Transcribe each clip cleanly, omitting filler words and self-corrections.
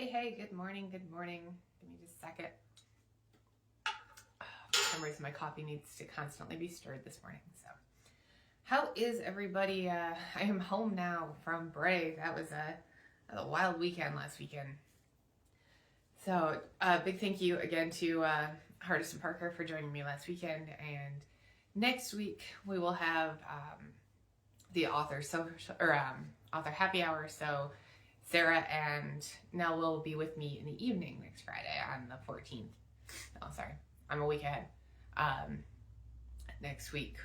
Hey, good morning. Give me just a second. For some reason, my coffee needs to constantly be stirred this morning. So, how is everybody? I am home now from Bray. That was a wild weekend last weekend. So, big thank you again to Hardison Parker for joining me last weekend. And next week, we will have the author happy hour. So, Sarah and Nell will be with me in the evening next Friday on the 14th. Oh, sorry. I'm a week ahead. Next week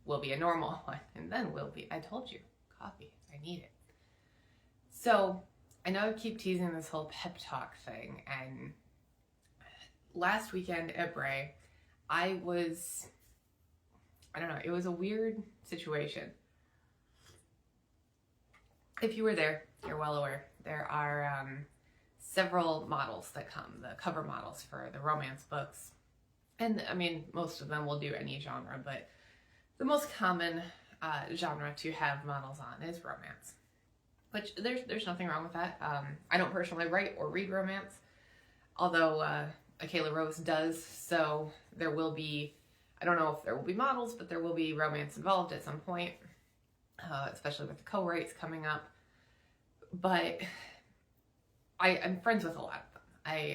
will be a normal one. And then I told you, coffee. I need it. So, I know I keep teasing this whole Pep Talk thing. And last weekend at Bray, it was a weird situation. If you were there, you're well aware. There are several models that come, the cover models for the romance books. And I mean, most of them will do any genre, but the most common genre to have models on is romance. Which there's nothing wrong with that. I don't personally write or read romance, although Akela Rose does, so there will be, I don't know if there will be models, but there will be romance involved at some point, especially with the co-writes coming up. But I'm friends with a lot of them.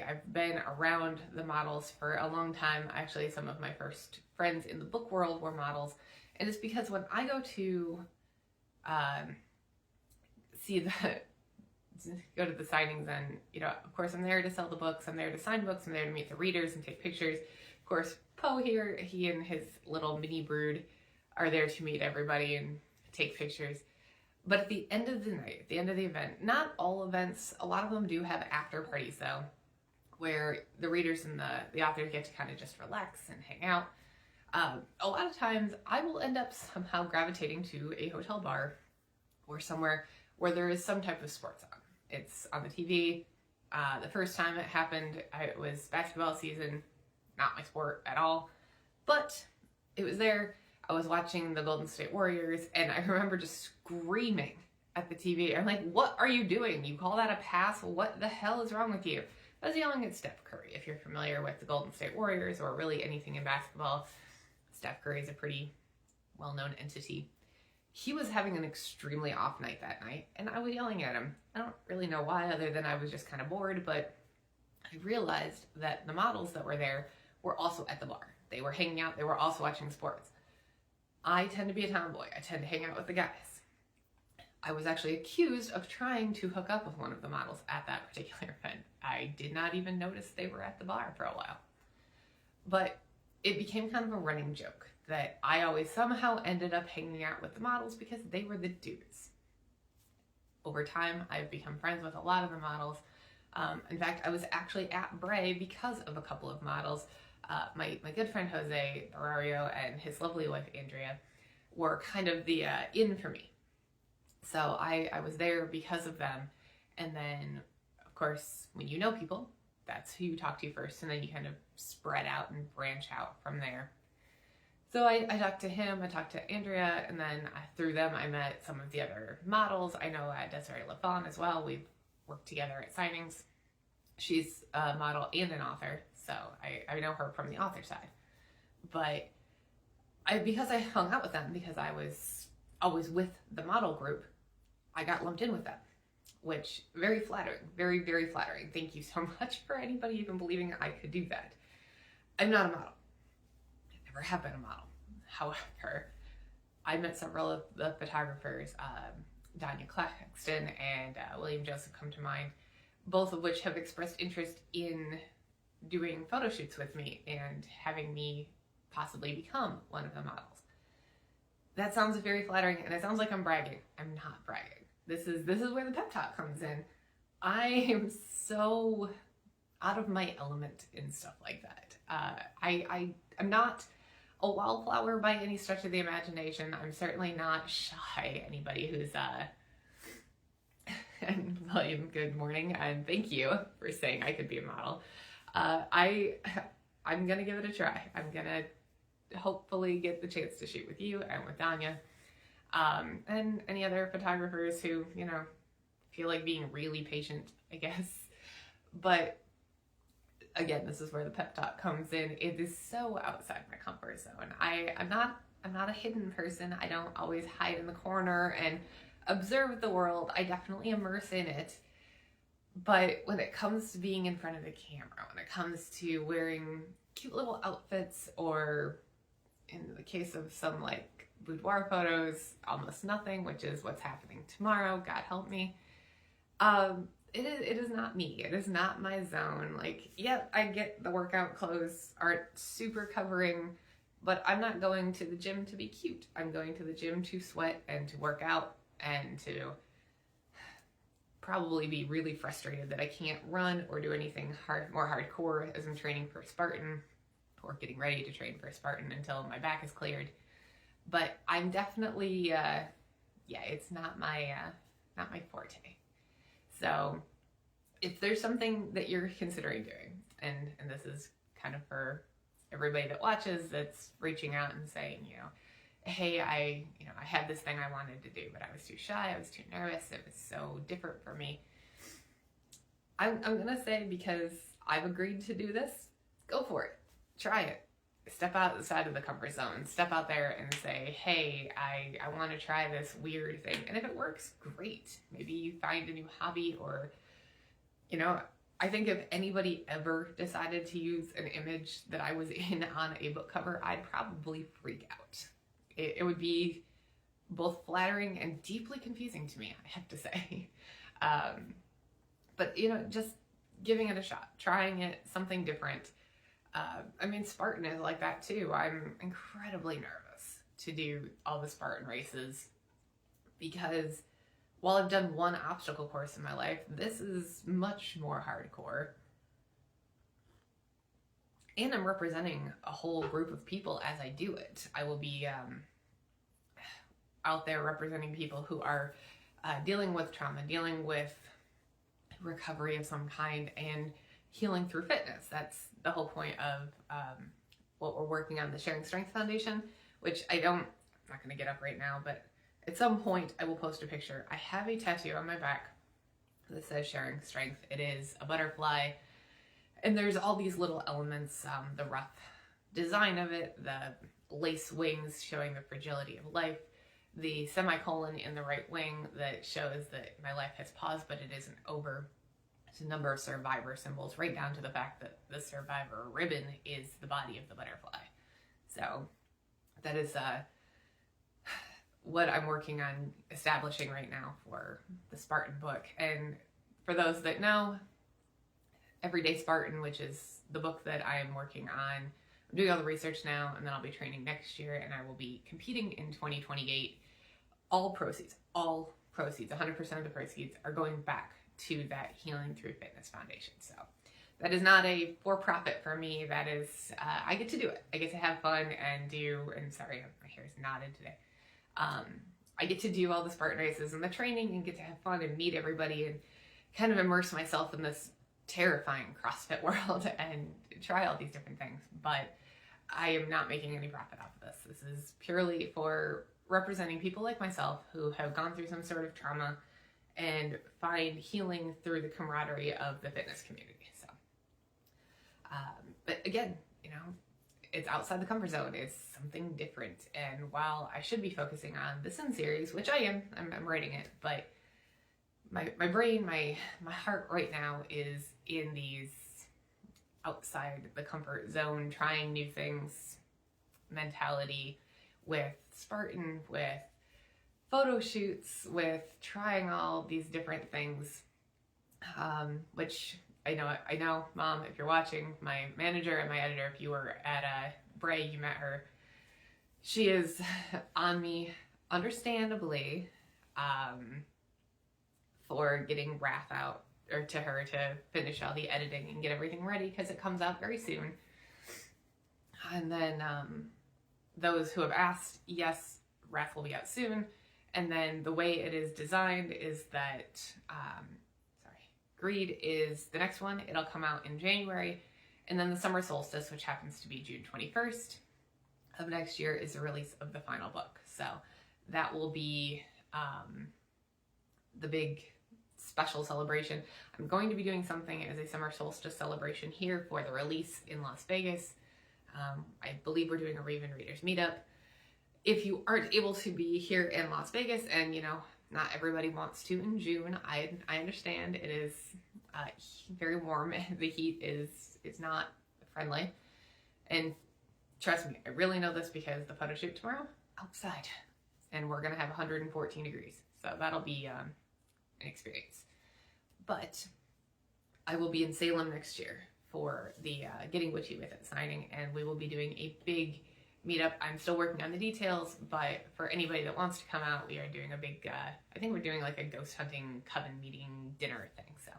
I've been around the models for a long time. Actually, some of my first friends in the book world were models. And it's because when I go to go to the signings, and, of course, I'm there to sell the books. I'm there to sign books. I'm there to meet the readers and take pictures. Of course, Poe here, he and his little mini brood are there to meet everybody and take pictures. But at the end of the night, at the end of the event, not all events, a lot of them do have after parties though, where the readers and the authors get to kind of just relax and hang out. A lot of times I will end up somehow gravitating to a hotel bar or somewhere where there is some type of sports on. It's on the TV. The first time it happened, it was basketball season, not my sport at all, but it was there. I was watching the Golden State Warriors, and I remember just screaming at the TV. I'm like, what are you doing? You call that a pass? What the hell is wrong with you? I was yelling at Steph Curry. If you're familiar with the Golden State Warriors or really anything in basketball, Steph Curry is a pretty well-known entity. He was having an extremely off night that night, and I was yelling at him. I don't really know why, other than I was just kind of bored, but I realized that the models that were there were also at the bar. They were hanging out. They were also watching sports. I tend to be a tomboy. I tend to hang out with the guys. I was actually accused of trying to hook up with one of the models at that particular event. I did not even notice they were at the bar for a while. But it became kind of a running joke that I always somehow ended up hanging out with the models because they were the dudes. Over time, I've become friends with a lot of the models. In fact, I was actually at Bray because of a couple of models. My good friend Jose Barrario and his lovely wife Andrea were kind of the in for me. So I was there because of them. And then, of course, when you know people, that's who you talk to first. And then you kind of spread out and branch out from there. So I talked to him, I talked to Andrea, and then through them I met some of the other models. I know Desiree LaFawn as well. We've worked together at signings. She's a model and an author. So I know her from the author side, but because I hung out with them, because I was always with the model group, I got lumped in with them, which very flattering, very, very flattering. Thank you so much for anybody even believing I could do that. I'm not a model. I never have been a model. However, I met several of the photographers, Danya Claxton and William Joseph come to mind, both of which have expressed interest in doing photo shoots with me and having me possibly become one of the models. That sounds very flattering, and it sounds like I'm bragging. I'm not bragging. This is where the pep talk comes in. I am so out of my element in stuff like that. I'm not a wildflower by any stretch of the imagination. I'm certainly not shy. Anybody who's and William, good morning, and thank you for saying I could be a model. I'm gonna give it a try. I'm gonna hopefully get the chance to shoot with you and with Danya, and any other photographers who, feel like being really patient, I guess. But again, this is where the pep talk comes in. It is so outside my comfort zone. I'm not a hidden person. I don't always hide in the corner and observe the world. I definitely immerse in it. But when it comes to being in front of the camera, when it comes to wearing cute little outfits, or in the case of some like boudoir photos, almost nothing, which is what's happening tomorrow, God help me. It is not me. It is not my zone. Like, yeah, I get the workout clothes aren't super covering, but I'm not going to the gym to be cute. I'm going to the gym to sweat and to work out and to probably be really frustrated that I can't run or do anything more hardcore as I'm training for Spartan, or getting ready to train for Spartan until my back is cleared. But I'm definitely, it's not my forte. So if there's something that you're considering doing, and this is kind of for everybody that watches that's reaching out and saying, hey, I had this thing I wanted to do, but I was too shy, I was too nervous, it was so different for me. I'm gonna say, because I've agreed to do this, go for it. Try it. Step outside of the comfort zone. Step out there and say, hey, I want to try this weird thing. And if it works, great. Maybe you find a new hobby, or, I think if anybody ever decided to use an image that I was in on a book cover, I'd probably freak out. It would be both flattering and deeply confusing to me, I have to say. But, just giving it a shot, trying it, something different. Spartan is like that too. I'm incredibly nervous to do all the Spartan races, because while I've done one obstacle course in my life, this is much more hardcore. And I'm representing a whole group of people as I do it. I will be out there representing people who are dealing with trauma, dealing with recovery of some kind, and healing through fitness. That's the whole point of what we're working on, the Sharing Strength Foundation, which I'm not going to get up right now, but at some point I will post a picture. I have a tattoo on my back that says Sharing Strength. It is a butterfly, and there's all these little elements, the rough design of it, the lace wings showing the fragility of life, the semicolon in the right wing that shows that my life has paused, but it isn't over. It's a number of survivor symbols, right down to the fact that the survivor ribbon is the body of the butterfly. So that is what I'm working on establishing right now for the Spartan book. And for those that know, Everyday Spartan, which is the book that I am working on, I'm doing all the research now, and then I'll be training next year, and I will be competing in 2028. All proceeds, 100% of the proceeds are going back to that Healing Through Fitness Foundation. So that is not a for-profit for me. That is, I get to do it. I get to have fun and sorry, my hair is knotted today. I get to do all the Spartan races and the training, and get to have fun and meet everybody and kind of immerse myself in this terrifying CrossFit world and try all these different things. But I am not making any profit off of this. This is purely for representing people like myself who have gone through some sort of trauma and find healing through the camaraderie of the fitness community. So, but again, it's outside the comfort zone. It's something different. And while I should be focusing on the Sin series, which I am, I'm writing it, but my brain, my heart right now is in these outside the comfort zone, trying new things mentality, with Spartan, with photo shoots, with trying all these different things, which I know, Mom, if you're watching, my manager and my editor, if you were at Bray, you met her. She is on me, understandably, for getting Wrath out, or to her to finish all the editing and get everything ready, because it comes out very soon. And then those who have asked, yes, Wrath will be out soon. And then the way it is designed is that, Greed is the next one. It'll come out in January. And then the Summer Solstice, which happens to be June 21st of next year, is the release of the final book. So that will be the big special celebration. I'm going to be doing something as a summer solstice celebration here for the release in Las Vegas. I believe we're doing a Raven Readers meetup. If you aren't able to be here in Las Vegas, and you know, not everybody wants to in June, I understand. It is very warm and the heat is not friendly. And trust me, I really know this because the photo shoot tomorrow, outside. And we're gonna have 114 degrees. So that'll be an experience. But I will be in Salem next year for the Getting Witchy With It signing, and we will be doing a big meetup. I'm still working on the details, but for anybody that wants to come out, we are doing a big, I think we're doing like a ghost hunting coven meeting dinner thing. So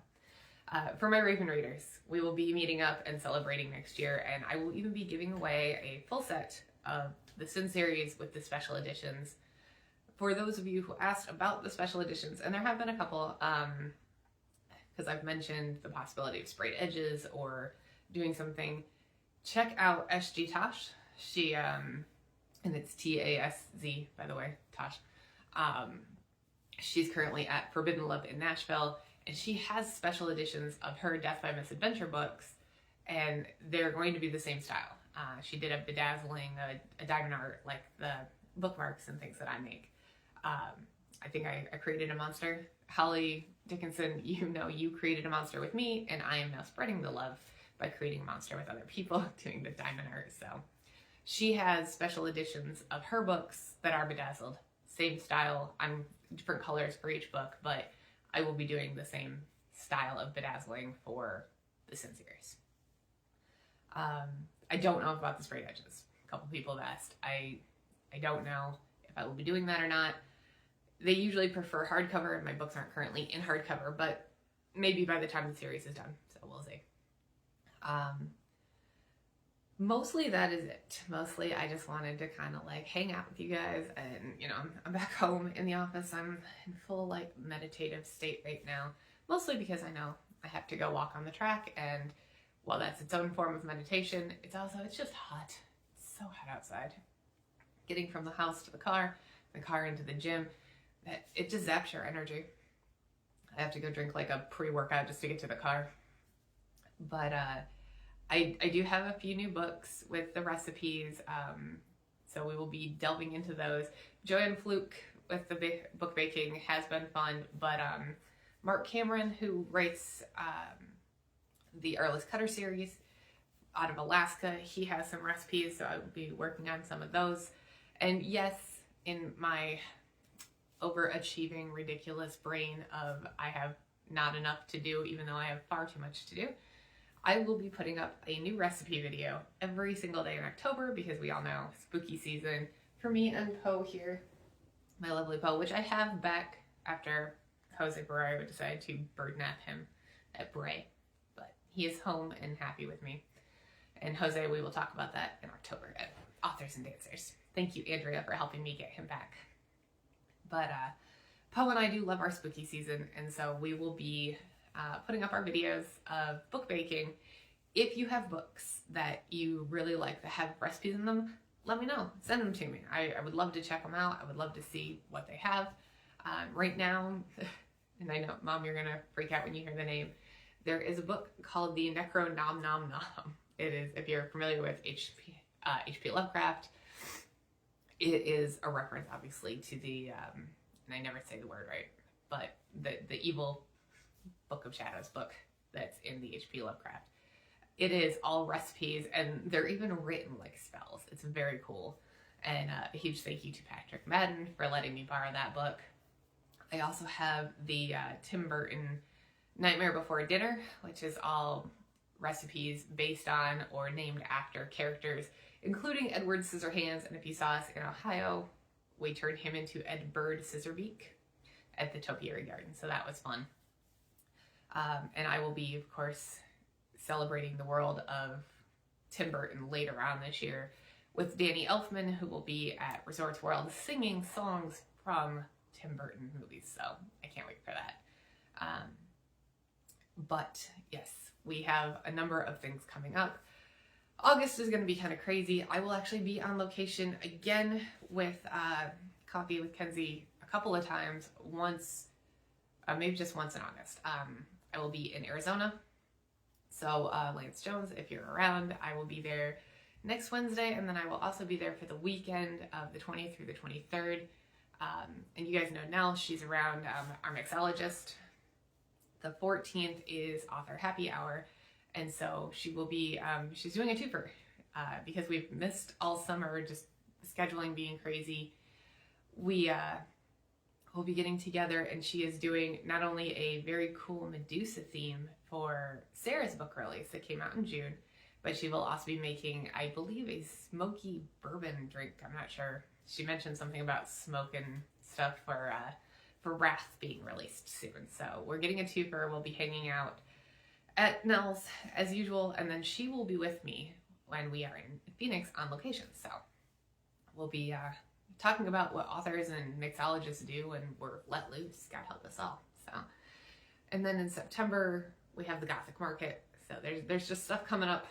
for my Raven Readers, we will be meeting up and celebrating next year, and I will even be giving away a full set of the Sin series with the special editions. For those of you who asked about the special editions, and there have been a couple, because I've mentioned the possibility of sprayed edges or doing something, check out SG Tosh. She, and it's T-A-S-Z, by the way, Tosh. She's currently at Forbidden Love in Nashville, and she has special editions of her Death by Misadventure books, and they're going to be the same style. She did a bedazzling, a diamond art, like the bookmarks and things that I make. I think I created a monster. Holly Dickinson, you know, you created a monster with me, and I am now spreading the love by creating a monster with other people, doing the diamond art. So she has special editions of her books that are bedazzled. Same style. I'm different colors for each book, but I will be doing the same style of bedazzling for the Sin series. I don't know about the sprayed edges. A couple people have asked. I don't know if I will be doing that or not. They usually prefer hardcover, and my books aren't currently in hardcover, but maybe by the time the series is done, so we'll see. Mostly that is it. Mostly I just wanted to kind of like hang out with you guys, and you know, I'm back home in the office. I'm in full like meditative state right now, mostly because I know I have to go walk on the track, and while that's its own form of meditation, it's just hot. It's so hot outside. Getting from the house to the car into the gym, that it just zaps your energy. I have to go drink like a pre-workout just to get to the car. But I do have a few new books with the recipes, so we will be delving into those. Joanne Fluke with the book baking has been fun, but Mark Cameron, who writes the Arliss Cutter series out of Alaska, he has some recipes, so I will be working on some of those. And yes, in my overachieving, ridiculous brain of I have not enough to do, even though I have far too much to do, I will be putting up a new recipe video every single day in October, because we all know spooky season for me and Poe here, my lovely Poe, which I have back after Jose Barrero decided to bird nap him at Bray. But he is home and happy with me. And Jose, we will talk about that in October at Authors and Dancers. Thank you, Andrea, for helping me get him back. But Poe and I do love our spooky season, and so we will be putting up our videos of book baking. If you have books that you really like that have recipes in them, let me know. Send them to me. I would love to check them out. I would love to see what they have. Right now, and I know, Mom, you're going to freak out when you hear the name, there is a book called The Necro Nom Nom Nom. It is, if you're familiar with H.P. Lovecraft, it is a reference, obviously, to the, and I never say the word right, but the evil Book of Shadows book that's in the H.P. Lovecraft. It is all recipes, and they're even written like spells. It's very cool. And a huge thank you to Patrick Madden for letting me borrow that book. I also have the Tim Burton Nightmare Before Dinner, which is all recipes based on or named after characters, including Edward Scissorhands. And if you saw us in Ohio, we turned him into Ed Bird Scissorbeak at the Topiary Garden, so that was fun. And I will be, of course, celebrating the world of Tim Burton later on this year with Danny Elfman, who will be at Resorts World singing songs from Tim Burton movies. So I can't wait for that. But yes, we have a number of things coming up. August is going to be kind of crazy. I will actually be on location again with Coffee with Kenzie a couple of times. Once maybe just once in August. I will be in Arizona. So Lance Jones, if you're around, I will be there next Wednesday, and then I will also be there for the weekend of the 20th through the 23rd. And you guys know Nell, she's around, our mixologist. The 14th is author happy hour, and so she will be, she's doing a twofer because we've missed all summer, just scheduling being crazy. We will be getting together, and she is doing not only a very cool Medusa theme for Sarah's book release that came out in June, but she will also be making, I believe, a smoky bourbon drink. I'm not sure. She mentioned something about smoke and stuff for Wrath being released soon. So we're getting a twofer. We'll be hanging out at Nell's as usual, and then she will be with me when we are in Phoenix on location. So we'll be talking about what authors and mixologists do, and we're let loose. God help us all. So, and then in September we have the Gothic Market. So there's just stuff coming up.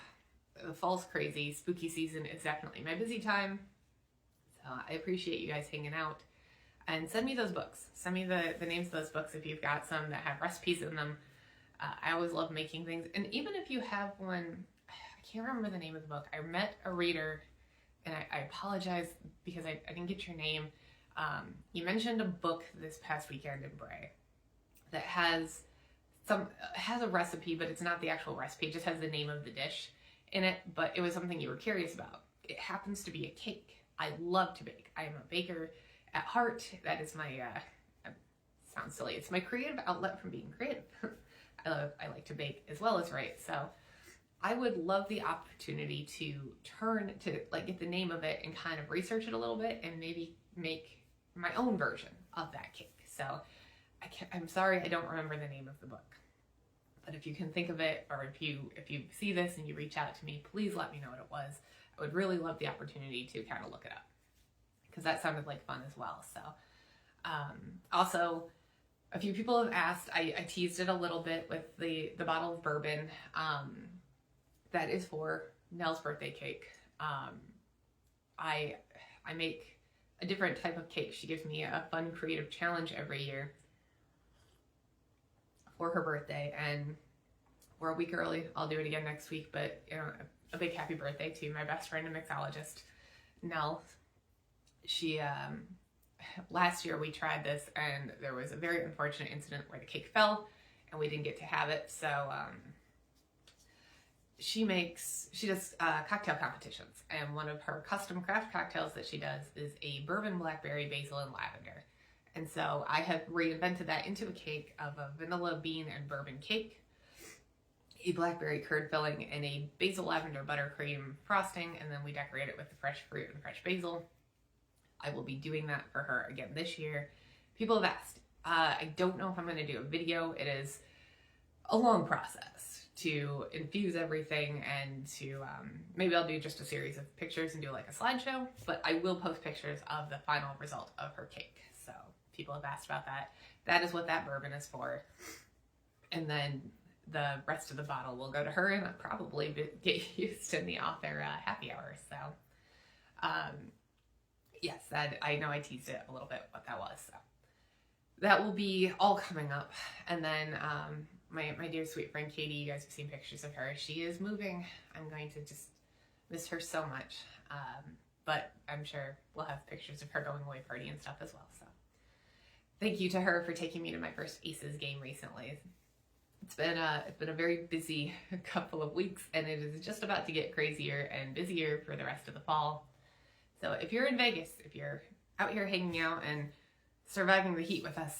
The fall's crazy. Spooky season is definitely my busy time. So I appreciate you guys hanging out. And send me those books. Send me the names of those books if you've got some that have recipes in them. I always love making things. And even if you have one, I can't remember the name of the book. I met a reader, and I apologize because I didn't get your name. You mentioned a book this past weekend in Bray that has a recipe, but it's not the actual recipe. It just has the name of the dish in it, but it was something you were curious about. It happens to be a cake. I love to bake. I am a baker at heart. That is my, sounds silly. It's my creative outlet from being creative. I like to bake as well as write. So I would love the opportunity to get the name of it and kind of research it a little bit and maybe make my own version of that cake. So I'm sorry I don't remember the name of the book. But if you can think of it, or if you see this and you reach out to me, please let me know what it was. I would really love the opportunity to kind of look it up, because that sounded like fun as well. So also, a few people have asked, I teased it a little bit with the bottle of bourbon that is for Nell's birthday cake. I make a different type of cake. She gives me a fun creative challenge every year for her birthday, and we're a week early. I'll do it again next week, but you know, a big happy birthday to my best friend and mixologist, Nell. She, last year we tried this, and there was a very unfortunate incident where the cake fell and we didn't get to have it. So she does cocktail competitions, and one of her custom craft cocktails that she does is a bourbon, blackberry, basil, and lavender. And so I have reinvented that into a cake of a vanilla bean and bourbon cake, a blackberry curd filling, and a basil lavender buttercream frosting, and then we decorate it with the fresh fruit and fresh basil. I will be doing that for her again this year. People have asked. I don't know if I'm going to do a video. It is a long process to infuse everything, and to maybe I'll do just a series of pictures and do like a slideshow, but I will post pictures of the final result of her cake. So people have asked about that. That is what that bourbon is for. And then the rest of the bottle will go to her, and I'll probably get used in the author happy hour. So yes, that, I know I teased it a little bit what that was. So that will be all coming up. And then my dear sweet friend Katie, you guys have seen pictures of her. She is moving. I'm going to just miss her so much. But I'm sure we'll have pictures of her going away party and stuff as well. So thank you to her for taking me to my first Aces game recently. It's been a very busy couple of weeks, and it is just about to get crazier and busier for the rest of the fall. So if you're in Vegas, if you're out here hanging out and surviving the heat with us,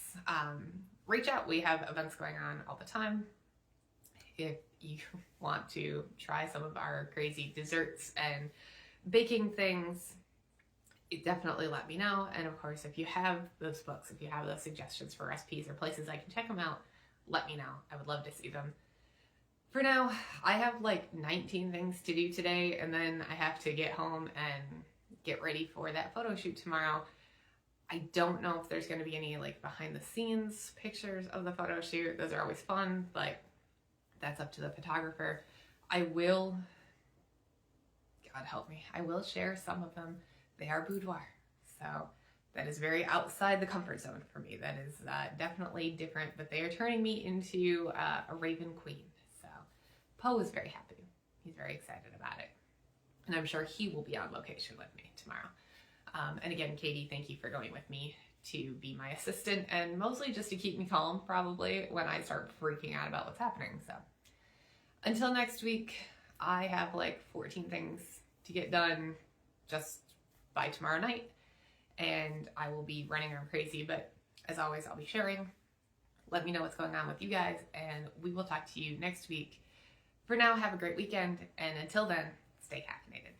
reach out. We have events going on all the time. If you want to try some of our crazy desserts and baking things, definitely let me know. And of course, if you have those books, if you have those suggestions for recipes or places I can check them out, let me know. I would love to see them. For now, I have like 19 things to do today, and then I have to get home and get ready for that photo shoot tomorrow. I don't know if there's going to be any like behind the scenes pictures of the photo shoot. Those are always fun, but that's up to the photographer. I will, God help me, I will share some of them. They are boudoir. So That is very outside the comfort zone for me. That is definitely different, but they are turning me into a Raven Queen. So Poe is very happy. He's very excited about it. And I'm sure he will be on location with me tomorrow. And again, Katie, thank you for going with me to be my assistant, and mostly just to keep me calm probably when I start freaking out about what's happening. So until next week, I have like 14 things to get done just by tomorrow night, and I will be running around crazy, but as always, I'll be sharing. Let me know what's going on with you guys, and we will talk to you next week. For now, have a great weekend, and until then, stay caffeinated.